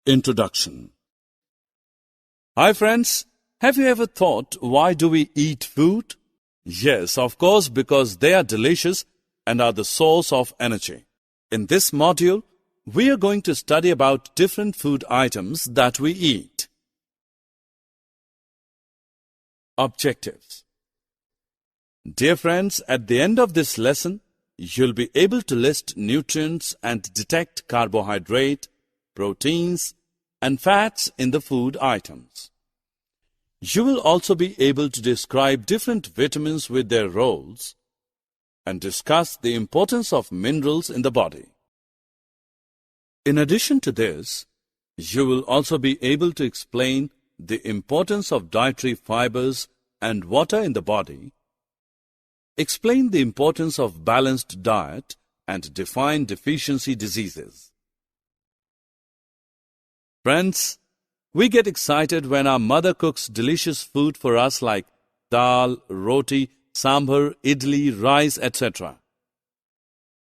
Introduction. Hi friends, have you ever thought why do we eat food? Yes, of course, because they are delicious and are the source of energy. In this module, we are going to study about different food items that we eat. Objectives. Dear friends, at the end of this lesson, you'll be able to list nutrients and detect carbohydrate, proteins, and fats in the food items. You will also be able to describe different vitamins with their roles and discuss the importance of minerals in the body. In addition to this, you will also be able to explain the importance of dietary fibers and water in the body, explain the importance of balanced diet, and define deficiency diseases. Friends, we get excited when our mother cooks delicious food for us like dal, roti, sambar, idli, rice, etc.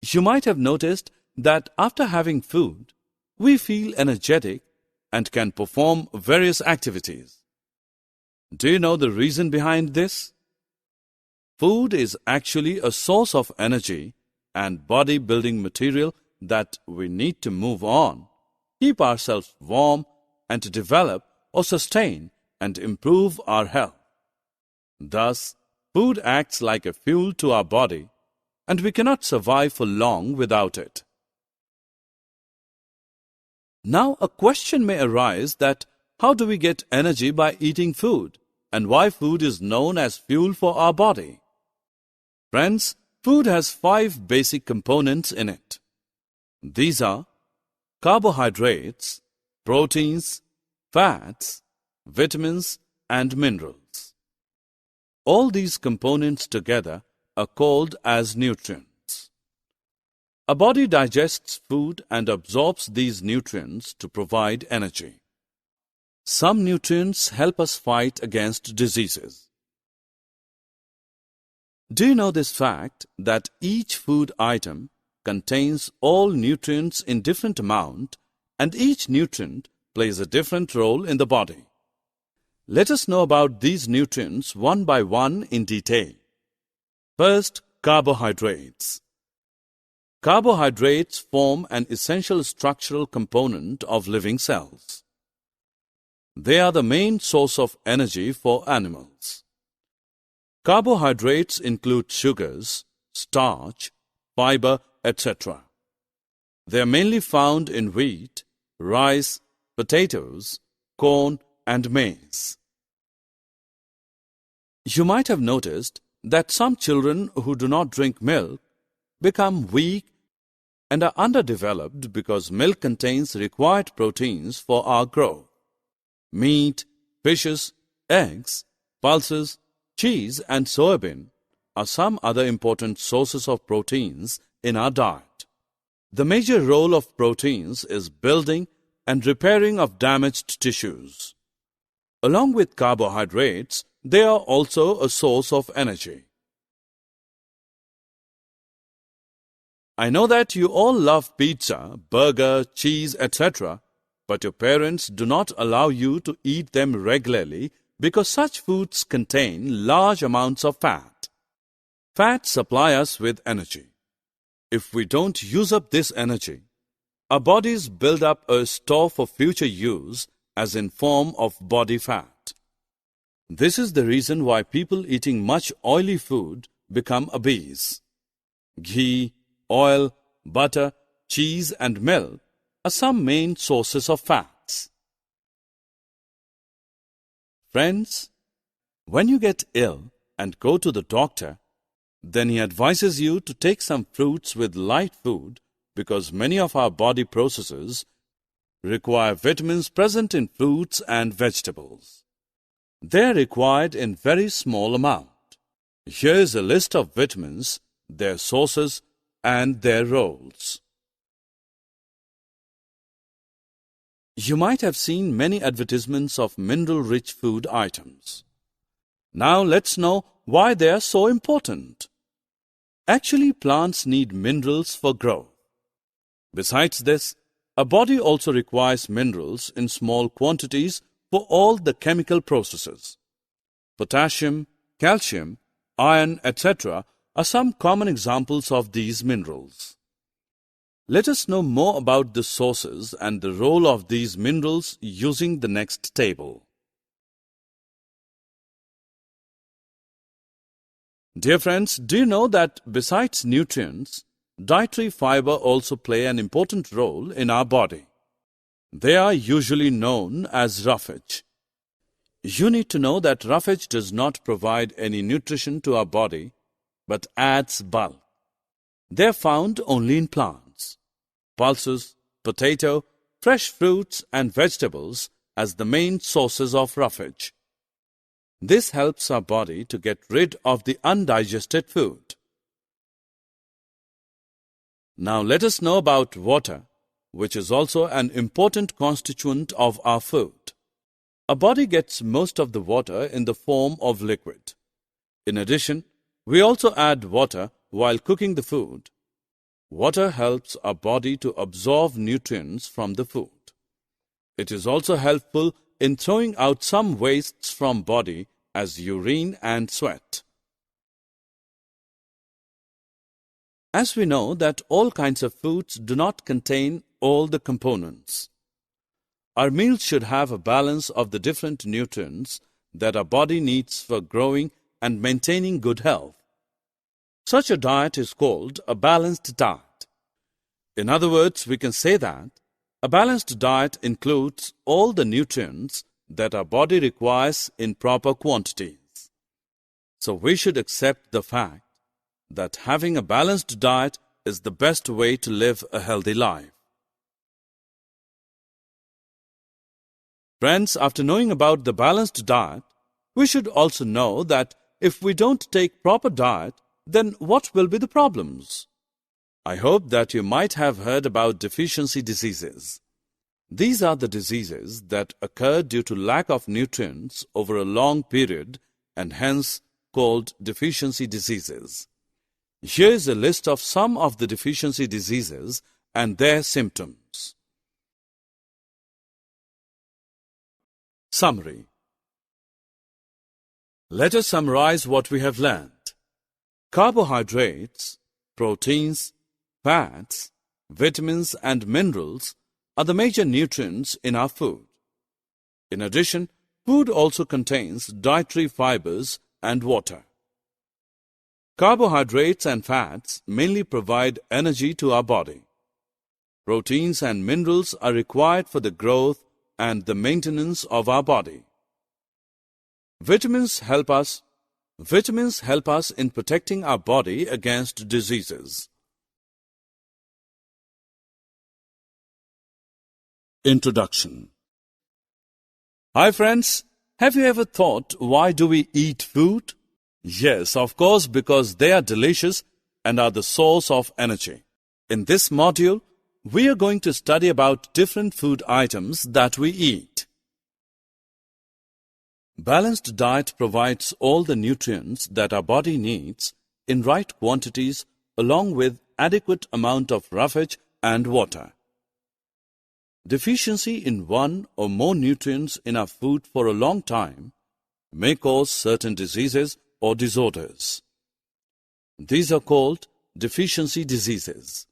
You might have noticed that after having food, we feel energetic and can perform various activities. Do you know the reason behind this? Food is actually a source of energy and body-building material that we need to move on, keep ourselves warm, and to develop or sustain and improve our health. Thus, food acts like a fuel to our body, and we cannot survive for long without it. Now, a question may arise that how do we get energy by eating food, and why food is known as fuel for our body? Friends, food has 5 basic components in it. These are carbohydrates, proteins, fats, vitamins, and minerals. All these components together are called as nutrients. A body digests food and absorbs these nutrients to provide energy. Some nutrients help us fight against diseases. Do you know this fact that each food item contains all nutrients in different amount, and each nutrient plays a different role in the body? Let us know about these nutrients one by one in detail. First, carbohydrates. Carbohydrates form an essential structural component of living cells. They are the main source of energy for animals. Carbohydrates include sugars, starch, fiber, etc. They are mainly found in wheat, rice, potatoes, corn, and maize. You might have noticed that some children who do not drink milk become weak and are underdeveloped because milk contains required proteins for our growth. Meat, fishes, eggs, pulses, cheese, and soybean are some other important sources of proteins in our diet. The major role of proteins is building and repairing of damaged tissues. Along with carbohydrates, they are also a source of energy. I know that you all love pizza, burger, cheese, etc., but your parents do not allow you to eat them regularly because such foods contain large amounts of fat. Fats supply us with energy. If we don't use up this energy, our bodies build up a store for future use as in form of body fat. This is the reason why people eating much oily food become obese. Ghee, oil, butter, cheese, and milk are some main sources of fats. Friends, when you get ill and go to the doctor, then he advises you to take some fruits with light food because many of our body processes require vitamins present in fruits and vegetables. They are required in very small amount. Here is a list of vitamins, their sources, and their roles. You might have seen many advertisements of mineral-rich food items. Now let's know why they are so important. Actually, plants need minerals for growth. Besides this, a body also requires minerals in small quantities for all the chemical processes. Potassium, calcium, iron, etc. are some common examples of these minerals. Let us know more about the sources and the role of these minerals using the next table. Dear friends, do you know that besides nutrients, dietary fiber also play an important role in our body? They are usually known as roughage. You need to know that roughage does not provide any nutrition to our body, but adds bulk. They are found only in plants, pulses, potato, fresh fruits and vegetables as the main sources of roughage. This helps our body to get rid of the undigested food. Now let us know about water, which is also an important constituent of our food. Our body gets most of the water in the form of liquid. In addition, we also add water while cooking the food. Water helps our body to absorb nutrients from the food. It is also helpful in throwing out some wastes from body as urine and sweat. As we know that all kinds of foods do not contain all the components. Our meals should have a balance of the different nutrients that our body needs for growing and maintaining good health. Such a diet is called a balanced diet. In other words, we can say that a balanced diet includes all the nutrients that our body requires in proper quantities. So we should accept the fact that having a balanced diet is the best way to live a healthy life. Friends, after knowing about the balanced diet, we should also know that if we don't take proper diet, then what will be the problems? I hope that you might have heard about deficiency diseases. These are the diseases that occur due to lack of nutrients over a long period and hence called deficiency diseases. Here is a list of some of the deficiency diseases and their symptoms. Summary. Let us summarize what we have learned. Carbohydrates, proteins, fats, vitamins and minerals are the major nutrients in our food. In addition, food also contains dietary fibers and water. Carbohydrates and fats mainly provide energy to our body. Proteins and minerals are required for the growth and the maintenance of our body. Vitamins help us in protecting our body against diseases. Introduction. Hi friends, have you ever thought why do we eat food? Yes, of course, because they are delicious and are the source of energy. In this module, we are going to study about different food items that we eat. Balanced diet provides all the nutrients that our body needs in right quantities along with adequate amount of roughage and water. Deficiency in one or more nutrients in our food for a long time may cause certain diseases or disorders. These are called deficiency diseases.